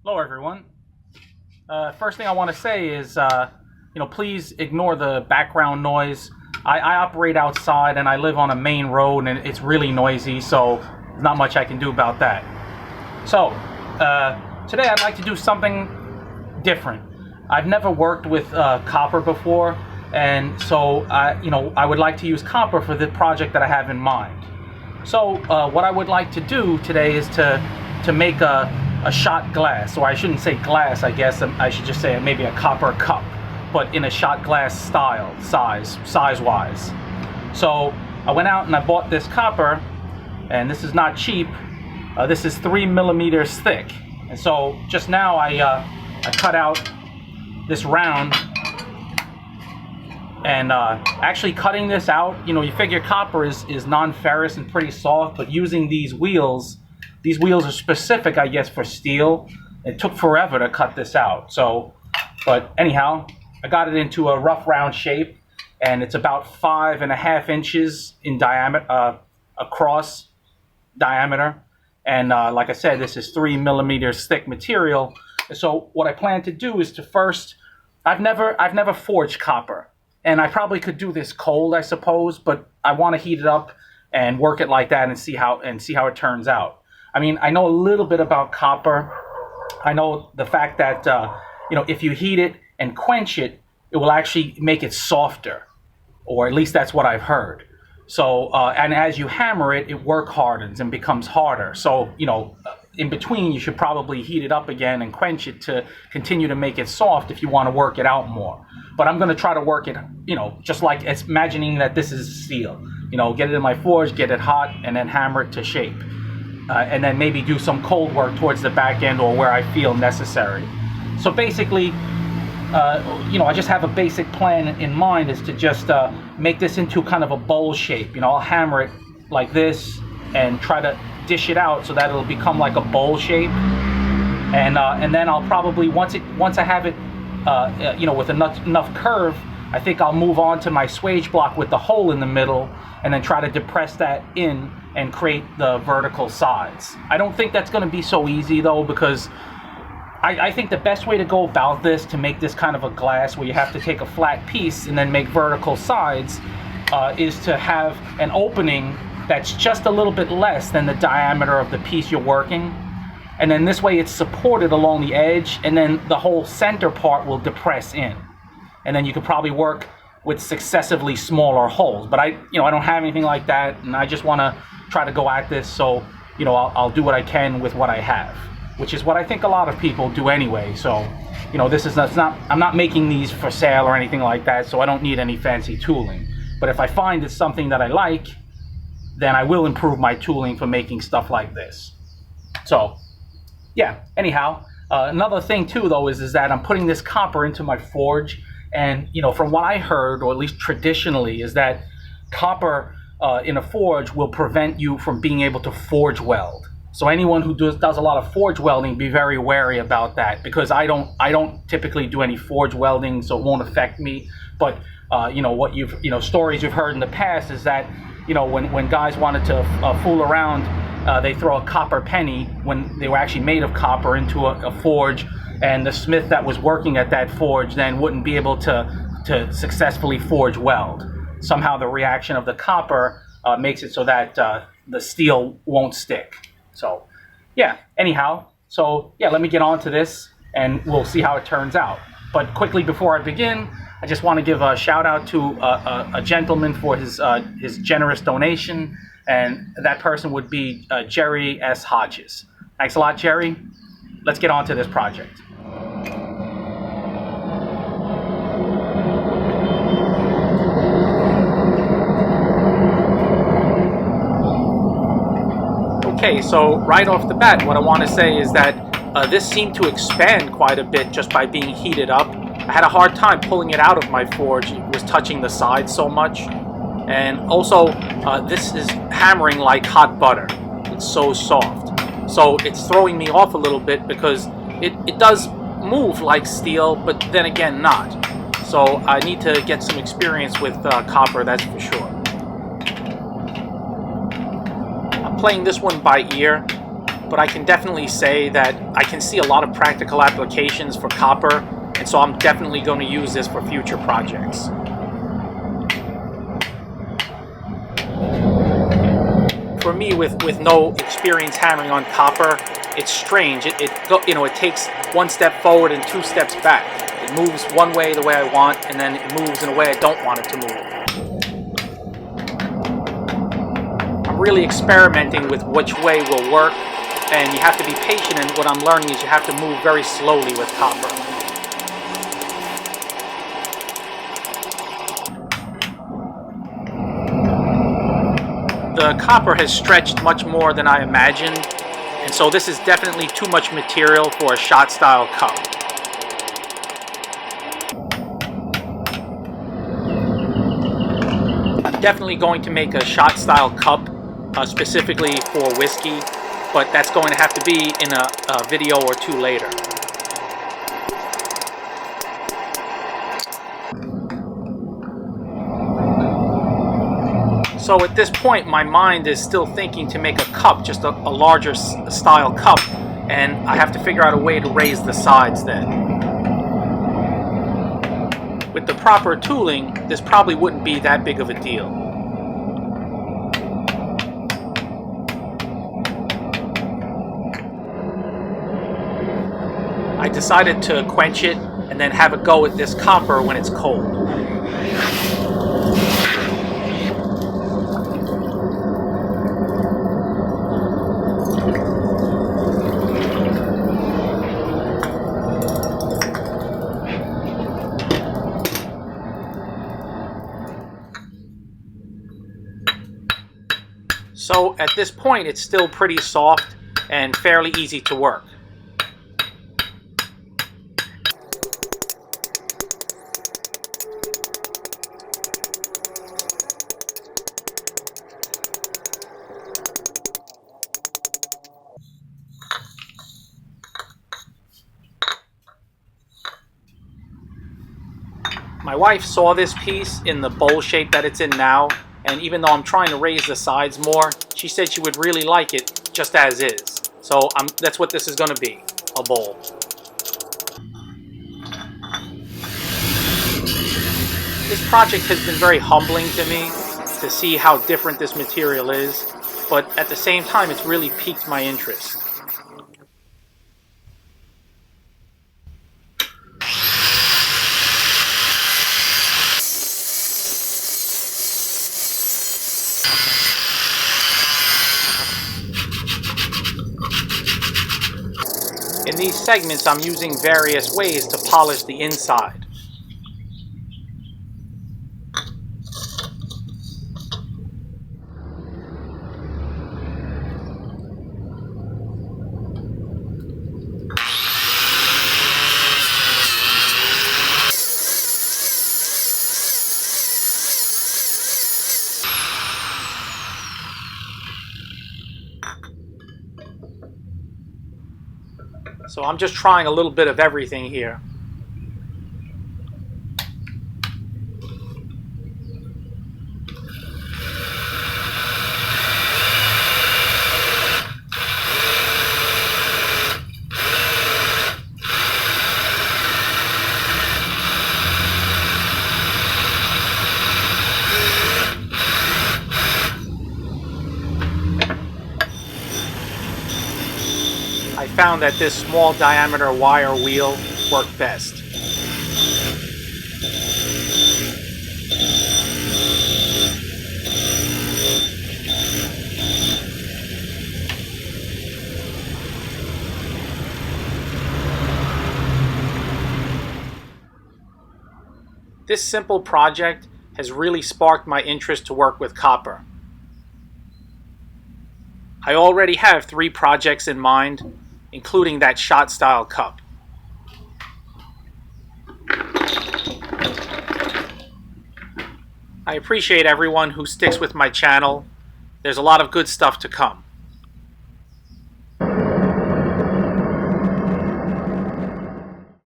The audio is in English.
Hello, everyone. First thing I want to say is, please ignore the background noise. I operate outside and I live on a main road and it's really noisy, so there's not much I can do about that. So, today I'd like to do something different. I've never worked with copper before, and so I would like to use copper for the project that I have in mind. So, what I would like to do today is to make a shot glass, or I shouldn't say glass, I guess I should just say maybe a copper cup, but in a shot glass style, size-wise. So I went out and I bought this copper, and this is not cheap. This is 3 millimeters thick, and so just now I cut out this round, and actually cutting this out, you figure copper is non-ferrous and pretty soft, but using these wheels are specific, I guess, for steel. It took forever to cut this out. So, but anyhow, I got it into a rough round shape, and it's about 5.5 inches in diameter, across diameter. And like I said, this is 3 millimeters thick material. And so what I plan to do is to first, I've never forged copper, and I probably could do this cold, I suppose, but I want to heat it up and work it like that and see how it turns out. I mean, I know a little bit about copper. I know the fact that, if you heat it and quench it, it will actually make it softer, or at least that's what I've heard. So, and as you hammer it, it work hardens and becomes harder. So, in between, you should probably heat it up again and quench it to continue to make it soft if you want to work it out more. But I'm going to try to work it, just like it's imagining that this is steel. Get it in my forge, get it hot, and then hammer it to shape. And then maybe do some cold work towards the back end or where I feel necessary. So basically, I just have a basic plan in mind, is to just make this into kind of a bowl shape. I'll hammer it like this and try to dish it out so that it'll become like a bowl shape. And then I'll probably, once I have it, with enough curve, I think I'll move on to my swage block with the hole in the middle, and then try to depress that in and create the vertical sides. I don't think that's going to be so easy though, because I think the best way to go about this, to make this kind of a glass where you have to take a flat piece and then make vertical sides, is to have an opening that's just a little bit less than the diameter of the piece you're working. And then this way it's supported along the edge, and then the whole center part will depress in. And then you could probably work with successively smaller holes. But I don't have anything like that, and I just want to try to go at this, so I'll do what I can with what I have, which is what I think a lot of people do anyway. So I'm not making these for sale or anything like that, so I don't need any fancy tooling. But if I find it's something that I like, then I will improve my tooling for making stuff like this. So yeah, anyhow, another thing too though is that I'm putting this copper into my forge, and from what I heard, or at least traditionally, is that copper in a forge will prevent you from being able to forge weld. So anyone who does a lot of forge welding, be very wary about that, because I don't typically do any forge welding, so it won't affect me. But what stories you've heard in the past is that when guys wanted to fool around, they throw a copper penny, when they were actually made of copper, into a forge, and the smith that was working at that forge then wouldn't be able to successfully forge weld. Somehow the reaction of the copper makes it so that the steel won't stick. So yeah, anyhow, let me get on to this and we'll see how it turns out. But quickly before I begin, I just want to give a shout out to a gentleman for his generous donation, and that person would be Jerry S. Hodges. Thanks a lot, Jerry. Let's get on to this project. Okay, so right off the bat, what I want to say is that this seemed to expand quite a bit just by being heated up. I had a hard time pulling it out of my forge. It was touching the sides so much. And also, this is hammering like hot butter. It's so soft. So it's throwing me off a little bit, because it does move like steel, but then again not. So I need to get some experience with copper, that's for sure. I'm playing this one by ear, but I can definitely say that I can see a lot of practical applications for copper, and so I'm definitely going to use this for future projects. For me, with no experience hammering on copper, it's strange. It takes one step forward and two steps back. It moves one way the way I want, and then it moves in a way I don't want it to move. I'm really experimenting with which way will work, and you have to be patient, and what I'm learning is you have to move very slowly with copper. The copper has stretched much more than I imagined, and so this is definitely too much material for a shot style cup. I'm definitely going to make a shot style cup specifically for whiskey, but that's going to have to be in a video or two later. So at this point, my mind is still thinking to make a cup, just a larger style cup, and I have to figure out a way to raise the sides then. With the proper tooling, this probably wouldn't be that big of a deal. I decided to quench it and then have a go with this copper when it's cold. So at this point, it's still pretty soft and fairly easy to work. My wife saw this piece in the bowl shape that it's in now, and even though I'm trying to raise the sides more, she said she would really like it just as is. So that's what this is going to be, a bowl. This project has been very humbling to me to see how different this material is, but at the same time it's really piqued my interest. In these segments, I'm using various ways to polish the inside. So I'm just trying a little bit of everything here. I found that this small diameter wire wheel worked best. This simple project has really sparked my interest to work with copper. I already have 3 projects in mind, including that shot style cup. I appreciate everyone who sticks with my channel. There's a lot of good stuff to come.